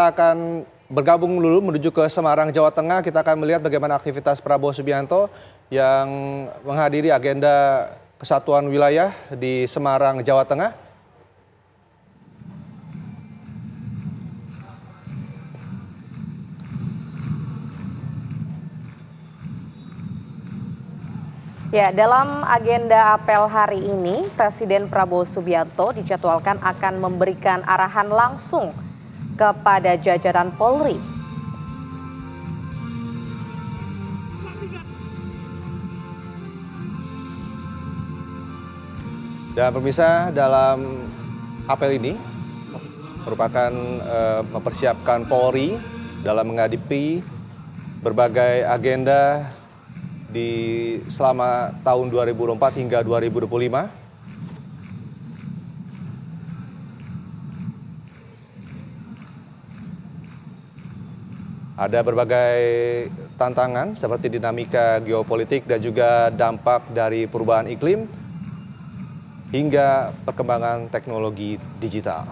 Kita akan bergabung dulu menuju ke Semarang, Jawa Tengah. Kita akan melihat bagaimana aktivitas Prabowo Subianto yang menghadiri agenda kesatuan wilayah di Semarang, Jawa Tengah. Ya, dalam agenda apel hari ini, Presiden Prabowo Subianto dijadwalkan akan memberikan arahan langsung kepada jajaran Polri. Dan pemirsa, dalam apel ini merupakan mempersiapkan Polri dalam menghadapi berbagai agenda di selama tahun 2024 hingga 2025. Ada berbagai tantangan seperti dinamika geopolitik dan juga dampak dari perubahan iklim hingga perkembangan teknologi digital.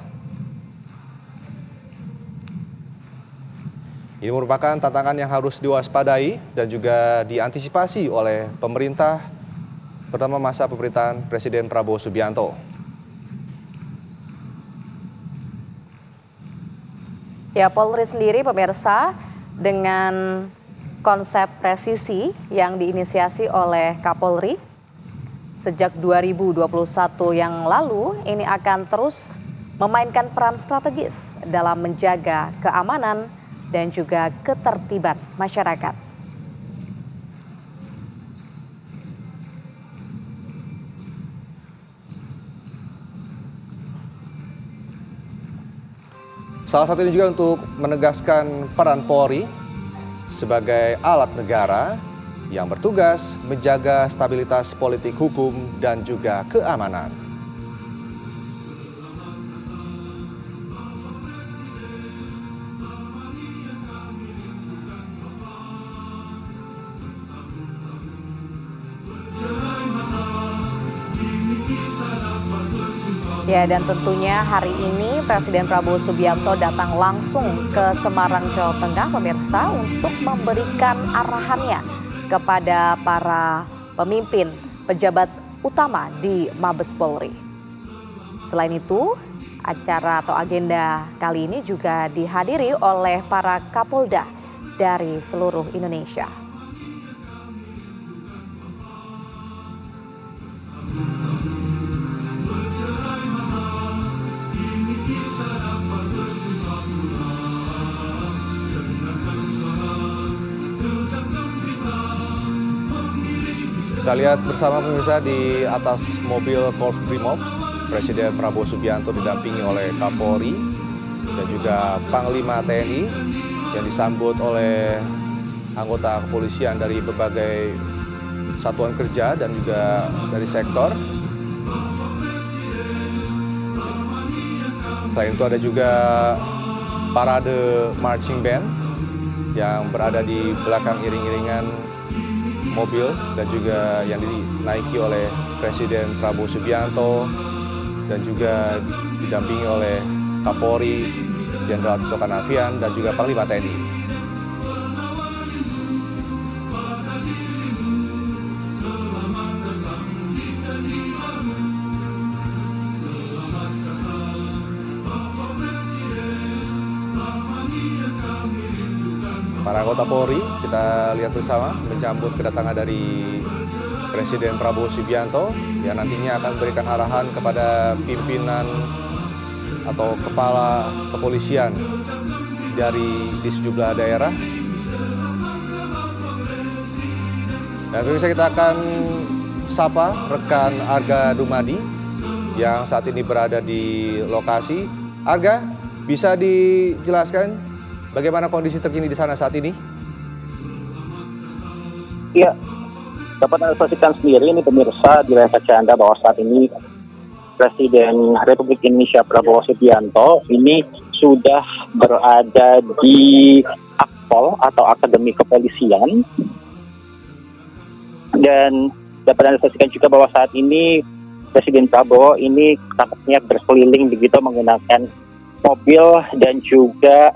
Ini merupakan tantangan yang harus diwaspadai dan juga diantisipasi oleh pemerintah, terutama masa pemerintahan Presiden Prabowo Subianto. Ya, Polri sendiri pemirsa dengan konsep presisi yang diinisiasi oleh Kapolri sejak 2021 yang lalu, ini akan terus memainkan peran strategis dalam menjaga keamanan dan juga ketertiban masyarakat. Salah satu ini juga untuk menegaskan peran Polri sebagai alat negara yang bertugas menjaga stabilitas politik hukum dan juga keamanan. Ya, dan tentunya hari ini Presiden Prabowo Subianto datang langsung ke Semarang, Jawa Tengah, pemirsa, untuk memberikan arahannya kepada para pemimpin pejabat utama di Mabes Polri. Selain itu, acara atau agenda kali ini juga dihadiri oleh para Kapolda dari seluruh Indonesia. Kita lihat bersama pemirsa di atas mobil Korps Brimob, Presiden Prabowo Subianto didampingi oleh Kapolri dan juga Panglima TNI yang disambut oleh anggota kepolisian dari berbagai satuan kerja dan juga dari sektor. Selain itu ada juga parade marching band yang berada di belakang iring-iringan mobil dan juga yang dinaiki oleh Presiden Prabowo Subianto dan juga didampingi oleh Kapolri Jenderal Tito Karnavian dan juga Panglima TNI. Para anggota Polri, kita lihat bersama menyambut kedatangan dari Presiden Prabowo Subianto yang nantinya akan memberikan arahan kepada pimpinan atau kepala kepolisian di sejumlah daerah. Dan pemirsa, kita akan sapa rekan Arga Dumadi yang saat ini berada di lokasi. Arga, bisa dijelaskan bagaimana kondisi terkini di sana saat ini? Ya, dapat Anda saksikan sendiri ini pemirsa di layar kaca Anda bahwa saat ini Presiden Republik Indonesia Prabowo Subianto ini sudah berada di Akpol atau Akademi Kepolisian. Dan dapat Anda saksikan juga bahwa saat ini Presiden Prabowo ini tampaknya berkeliling begitu menggunakan mobil dan juga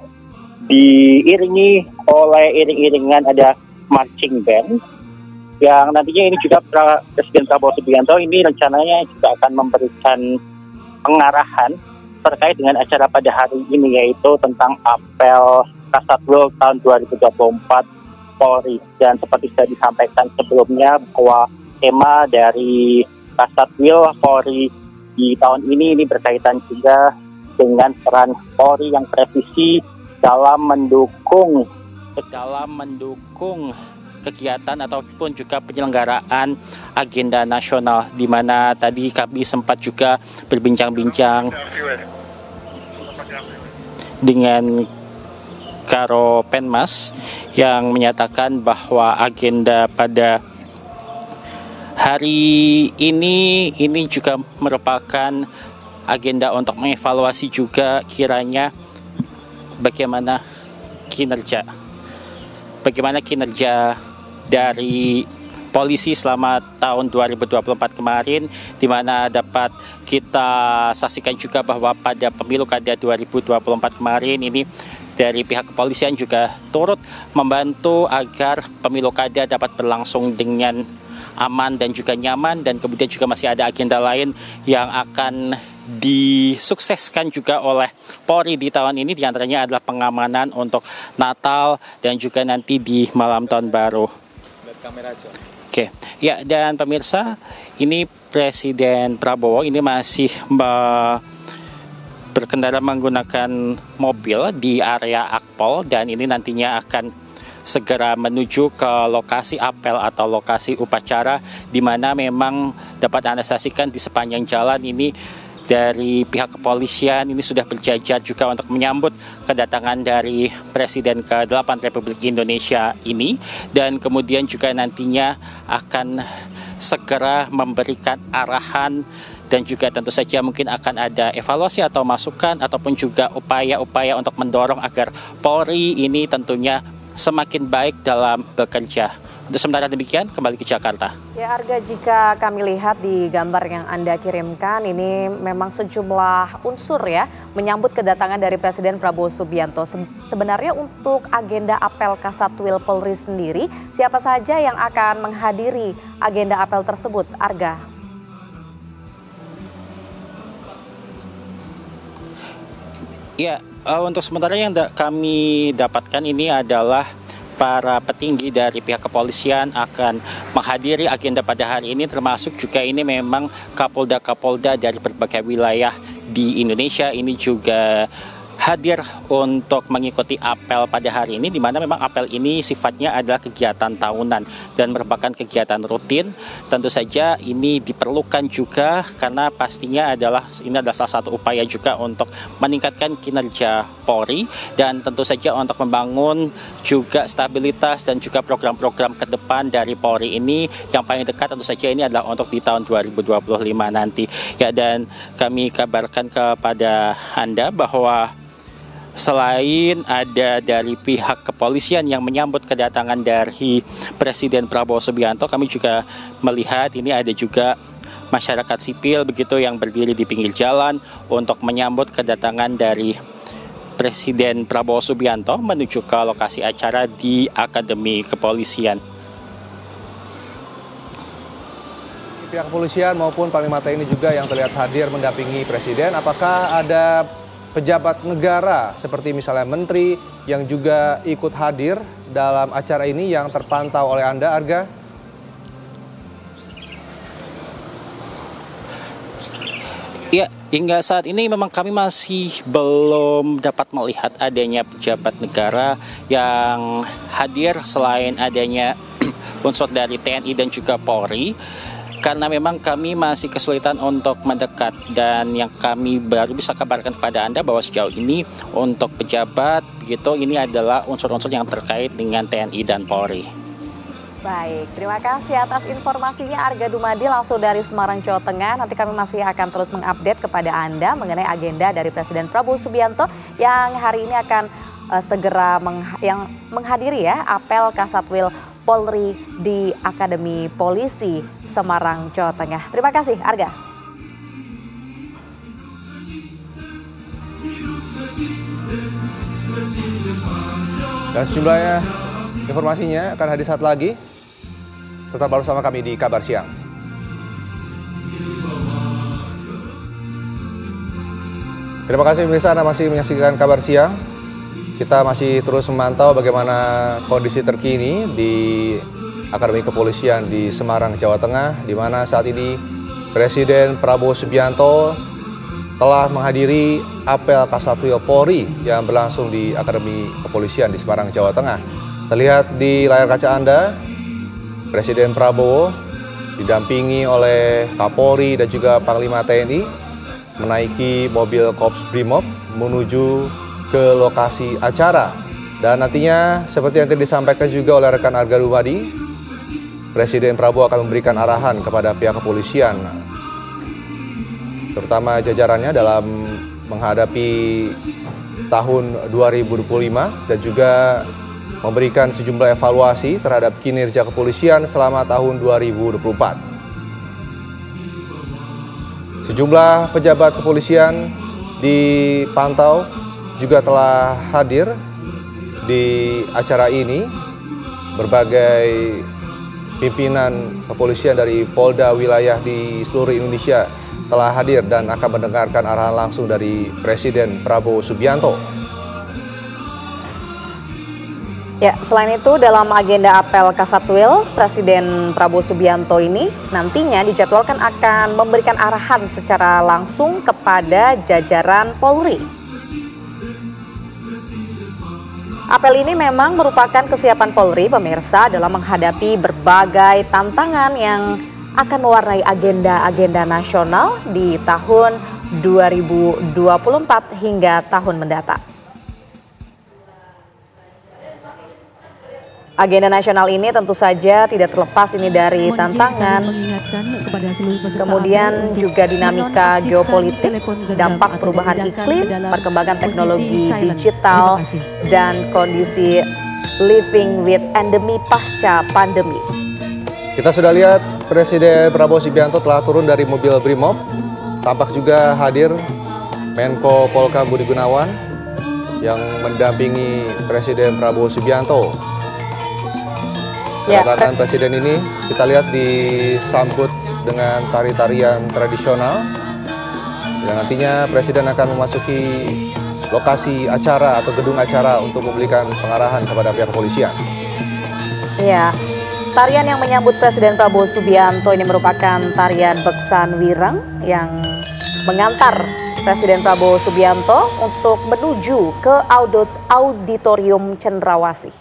diiringi oleh iring-iringan ada marching band yang nantinya ini juga Presiden Prabowo Subianto ini rencananya juga akan memberikan pengarahan terkait dengan acara pada hari ini, yaitu tentang apel Kasatwil tahun 2024 Polri. Dan seperti sudah disampaikan sebelumnya bahwa tema dari Kasatwil Polri di tahun ini berkaitan juga dengan peran Polri yang presisi dalam mendukung kegiatan ataupun juga penyelenggaraan agenda nasional, di mana tadi kami sempat juga berbincang-bincang dengan Karo Penmas yang menyatakan bahwa agenda pada hari ini juga merupakan agenda untuk mengevaluasi juga kiranya bagaimana kinerja dari polisi selama tahun 2024 kemarin, di mana dapat kita saksikan juga bahwa pada pemilu kada 2024 kemarin ini dari pihak kepolisian juga turut membantu agar pemilu kada dapat berlangsung dengan aman dan juga nyaman, dan kemudian juga masih ada agenda lain yang akan disukseskan juga oleh Polri di tahun ini, diantaranya adalah pengamanan untuk Natal dan juga nanti di malam tahun baru. Oke, ya, dan pemirsa, ini Presiden Prabowo ini masih berkendara menggunakan mobil di area Akpol, dan ini nantinya akan segera menuju ke lokasi apel atau lokasi upacara, di mana memang dapat Anda saksikan di sepanjang jalan ini dari pihak kepolisian ini sudah berjajar juga untuk menyambut kedatangan dari Presiden ke-8 Republik Indonesia ini, dan kemudian juga nantinya akan segera memberikan arahan dan juga tentu saja mungkin akan ada evaluasi atau masukan ataupun juga upaya-upaya untuk mendorong agar Polri ini tentunya semakin baik dalam bekerja. Untuk sementara demikian, kembali ke Jakarta. Ya, Arga, jika kami lihat di gambar yang Anda kirimkan, ini memang sejumlah unsur ya menyambut kedatangan dari Presiden Prabowo Subianto. Sebenarnya untuk agenda apel Kasatwil Polri sendiri, siapa saja yang akan menghadiri agenda apel tersebut, Arga? Ya, untuk sementara yang kami dapatkan ini adalah para petinggi dari pihak kepolisian akan menghadiri agenda pada hari ini, termasuk juga ini memang kapolda-kapolda dari berbagai wilayah di Indonesia ini juga hadir untuk mengikuti apel pada hari ini, di mana memang apel ini sifatnya adalah kegiatan tahunan dan merupakan kegiatan rutin. Tentu saja ini diperlukan juga karena pastinya ini adalah salah satu upaya juga untuk meningkatkan kinerja Polri, dan tentu saja untuk membangun juga stabilitas dan juga program-program ke depan dari Polri ini. Yang paling dekat tentu saja ini adalah untuk di tahun 2025 nanti. Ya, dan kami kabarkan kepada Anda bahwa selain ada dari pihak kepolisian yang menyambut kedatangan dari Presiden Prabowo Subianto, kami juga melihat ini ada juga masyarakat sipil begitu yang berdiri di pinggir jalan untuk menyambut kedatangan dari Presiden Prabowo Subianto menuju ke lokasi acara di Akademi Kepolisian. Pihak kepolisian maupun Panglima TNI juga yang terlihat hadir mendampingi Presiden. Apakah ada pejabat negara seperti misalnya menteri yang juga ikut hadir dalam acara ini yang terpantau oleh Anda, Arga? Ya, hingga saat ini memang kami masih belum dapat melihat adanya pejabat negara yang hadir selain adanya unsur dari TNI dan juga Polri. Karena memang kami masih kesulitan untuk mendekat, dan yang kami baru bisa kabarkan kepada Anda bahwa sejauh ini untuk pejabat begitu ini adalah unsur-unsur yang terkait dengan TNI dan Polri. Baik, terima kasih atas informasinya Arga Dumadi langsung dari Semarang, Jawa Tengah. Nanti kami masih akan terus mengupdate kepada Anda mengenai agenda dari Presiden Prabowo Subianto yang hari ini akan segera menghadiri ya apel Kasatwil Polri di Akademi Polisi Semarang, Jawa Tengah. Terima kasih, Arga. Bersih Dan sejumlahnya informasinya akan hadir saat lagi. Tetap bersama kami di Kabar Siang. Terima kasih pemirsa, Anda masih menyaksikan Kabar Siang. Kita masih terus memantau bagaimana kondisi terkini di Akademi Kepolisian di Semarang, Jawa Tengah, di mana saat ini Presiden Prabowo Subianto telah menghadiri apel Kasatwil Polri yang berlangsung di Akademi Kepolisian di Semarang, Jawa Tengah. Terlihat di layar kaca Anda, Presiden Prabowo didampingi oleh Kapolri dan juga Panglima TNI menaiki mobil Korps Brimob menuju ke lokasi acara. Dan nantinya seperti yang tadi disampaikan juga oleh rekan Arga Dumadi, Presiden Prabowo akan memberikan arahan kepada pihak kepolisian, terutama jajarannya dalam menghadapi tahun 2025 dan juga memberikan sejumlah evaluasi terhadap kinerja kepolisian selama tahun 2024. Sejumlah pejabat kepolisian dipantau juga telah hadir di acara ini. Berbagai pimpinan kepolisian dari Polda wilayah di seluruh Indonesia telah hadir dan akan mendengarkan arahan langsung dari Presiden Prabowo Subianto. Ya, selain itu dalam agenda apel Kasatwil, Presiden Prabowo Subianto ini nantinya dijadwalkan akan memberikan arahan secara langsung kepada jajaran Polri. Apel ini memang merupakan kesiapan Polri, pemirsa, dalam menghadapi berbagai tantangan yang akan mewarnai agenda-agenda nasional di tahun 2024 hingga tahun mendatang. Agenda nasional ini tentu saja tidak terlepas ini dari tantangan, kemudian juga dinamika geopolitik, dampak perubahan iklim, perkembangan teknologi digital, dan kondisi living with endemi pasca pandemi. Kita sudah lihat Presiden Prabowo Subianto telah turun dari mobil Brimob. Tampak juga hadir Menko Polhukam Budi Gunawan yang mendampingi Presiden Prabowo Subianto. Kedatangan Presiden ini kita lihat disambut dengan tari-tarian tradisional. Dan nantinya Presiden akan memasuki lokasi acara atau gedung acara untuk memberikan pengarahan kepada pihak kepolisian. Ya, tarian yang menyambut Presiden Prabowo Subianto ini merupakan tarian Beksan Wireng yang mengantar Presiden Prabowo Subianto untuk menuju ke Auditorium Cendrawasih.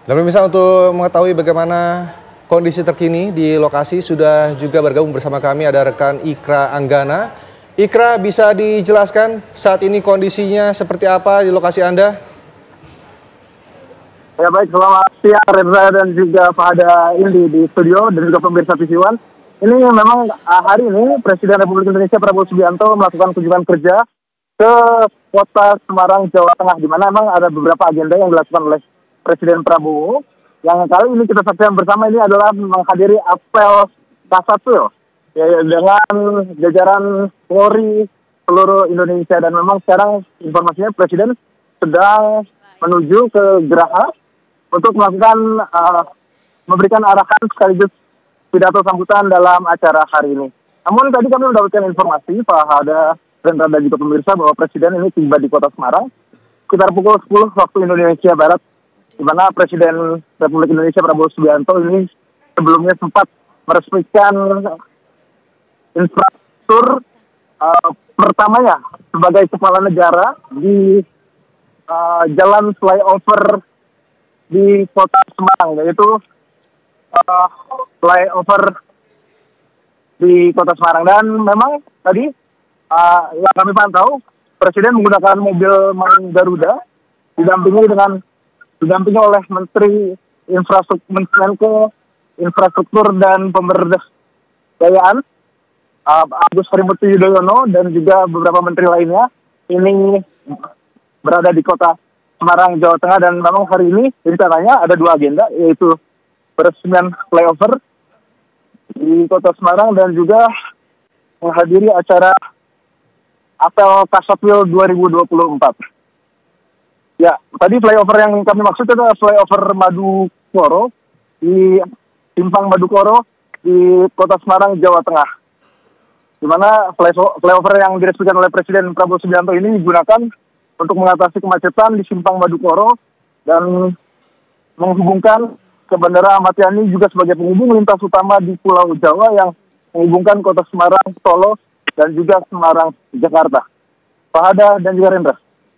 Dan pemirsa, untuk mengetahui bagaimana kondisi terkini di lokasi sudah juga bergabung bersama kami ada rekan Ikra Anggana. Ikra, bisa dijelaskan saat ini kondisinya seperti apa di lokasi Anda? Ya baik, selamat siang Reza dan juga pada Indi di studio dan juga pemirsa TV One. Ini memang hari ini Presiden Republik Indonesia Prabowo Subianto melakukan kunjungan kerja ke kota Semarang, Jawa Tengah, di mana memang ada beberapa agenda yang dilakukan oleh Presiden Prabowo. Yang kali ini kita saksikan bersama ini adalah menghadiri apel Kasatwil ya, dengan jajaran Polri seluruh Indonesia, dan memang sekarang informasinya Presiden sedang menuju ke Geraha untuk melakukan memberikan arahan sekaligus pidato sambutan dalam acara hari ini. Namun tadi kami mendapatkan informasi Pak Hada dan juga pemirsa bahwa Presiden ini tiba di kota Semarang sekitar pukul 10 waktu Indonesia Barat, di mana Presiden Republik Indonesia Prabowo Subianto ini sebelumnya sempat meresmikan infrastruktur pertamanya sebagai kepala negara di jalan flyover di kota Semarang, yaitu flyover di kota Semarang. Dan memang tadi yang kami pantau, Presiden menggunakan mobil Maung Garuda didampingi oleh Menteri Infrastruktur dan Pemberdayaan Agus Harimurti Yudhoyono dan juga beberapa menteri lainnya ini berada di kota Semarang, Jawa Tengah. Dan memang hari ini rencananya ada dua agenda, yaitu peresmian flyover di kota Semarang dan juga menghadiri acara Apel Kasatwil 2024. Ya, tadi flyover yang kami maksud adalah flyover Madukoro di Simpang Madukoro di Kota Semarang, Jawa Tengah. Di mana flyover yang diresmikan oleh Presiden Prabowo Subianto ini digunakan untuk mengatasi kemacetan di Simpang Madukoro dan menghubungkan ke Bandara Ahmad Yani juga sebagai penghubung lintas utama di Pulau Jawa yang menghubungkan Kota Semarang, Solo, dan juga Semarang, Jakarta. Fahada dan juga Rendra.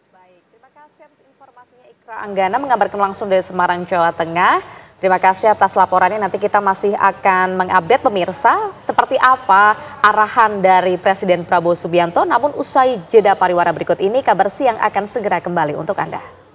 Baik, terima kasih atas informasinya Ikra Anggana mengabarkan langsung dari Semarang, Jawa Tengah. Terima kasih atas laporannya. Nanti kita masih akan mengupdate pemirsa seperti apa arahan dari Presiden Prabowo Subianto. Namun usai jeda pariwara berikut ini, Kabar Siang akan segera kembali untuk Anda.